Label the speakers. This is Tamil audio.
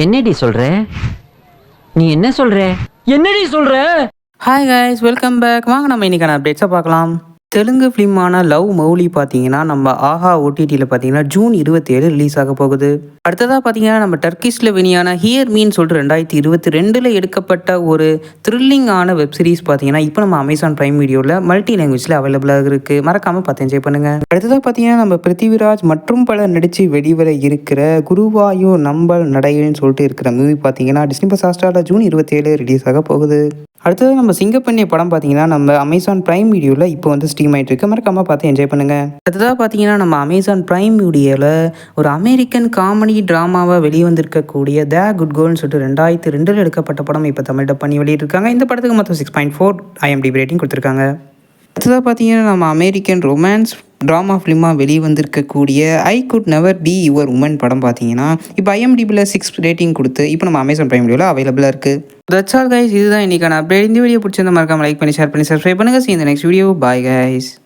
Speaker 1: என்னடி சொல்ற? நீ என்ன சொல்ற? என்னடி சொல்ற?
Speaker 2: Hi guys, welcome back. வாங்க நம்ம இன்னைக்கான அப்டேட்ஸை பார்க்கலாம். தெலுங்கு ஃபிலிமான லவ் மௌலி பார்த்தீங்கன்னா நம்ம ஆஹா ஓடிடியில் பார்த்தீங்கன்னா ஜூன் 27 ரிலீஸ் ஆக போகுது. அடுத்ததாக பார்த்தீங்கன்னா நம்ம டர்க்கிஷில் வெளியான ஹியர் மீன் சொல்லிட்டு 2022 எடுக்கப்பட்ட ஒரு த்ரில்லிங்கான வெப் சீரிஸ் பார்த்தீங்கன்னா இப்போ நம்ம அமேசான் பிரைம் வீடியோவில் மல்டி லாங்குவேஜில் அவைலபிளாக இருக்குது. மறக்காமல் பார்த்து என்ஜாய் பண்ணுங்கள். அடுத்ததாக பார்த்தீங்கன்னா நம்ம பிருத்திவிராஜ் மற்றும் பலர் நடித்து வெளிவர இருக்கிற குருவாயூ நம்பல் நடையல்னு சொல்லிட்டு இருக்கிற மூவி பார்த்தீங்கன்னா டிஸ்னி+ ஹாட்ஸ்டாரில் ஜூன் 27 ரிலீஸ் ஆக போகுது. அடுத்தது நம்ம சிங்கப்பெண்ணை படம் பார்த்தீங்கன்னா நம்ம அமேசான் பிரைம் வீடியோவில் இப்போ வந்து ஸ்ட்ரீம் ஆகிட்டு இருக்கு. மறக்காமல் பார்த்து என்ஜாய் பண்ணுங்கள். அடுத்ததாக பார்த்தீங்கன்னா நம்ம அமேசான் பிரைம் வீடியோவில் ஒரு அமெரிக்கன் காமெடி ட்ராமாவை வெளிவந்திருக்கக்கூடிய த குட் கேர்ள்னு சொல்லிட்டு 2002 எடுக்கப்பட்ட படம் இப்போ தமிழ் டப் பண்ணி வெளியிட்டிருக்காங்க. இந்த படத்துக்கு மொத்தம் 6.4 IMDb ரேட்டிங் கொடுத்துருக்காங்க. அடுத்ததாக பார்த்தீங்கன்னா நம்ம அமெரிக்கன் ரொமான்ஸ் ட்ராமா ஃபிலிமாக வெளியே வந்திருக்கக்கூடிய I could never be your woman படம் பார்த்தீங்கன்னா இப்போ IMDbல 6 ரேட்டிங் கொடுத்து இப்போ நம்ம அமேசான் பிரைம் வீடியோவில் அவைலபிளாக இருக்குது. தட்ஸ் ஆல் கைஸ், இதுதான் இன்றைக்கான அப்டேட். இந்த வீடியோ பிடிச்சிருந்தா மறக்காம லைக் பண்ணி ஷேர் பண்ணி சப்ஸ்கிரைப் பண்ணுங்கள். See you in the next video. Bye guys.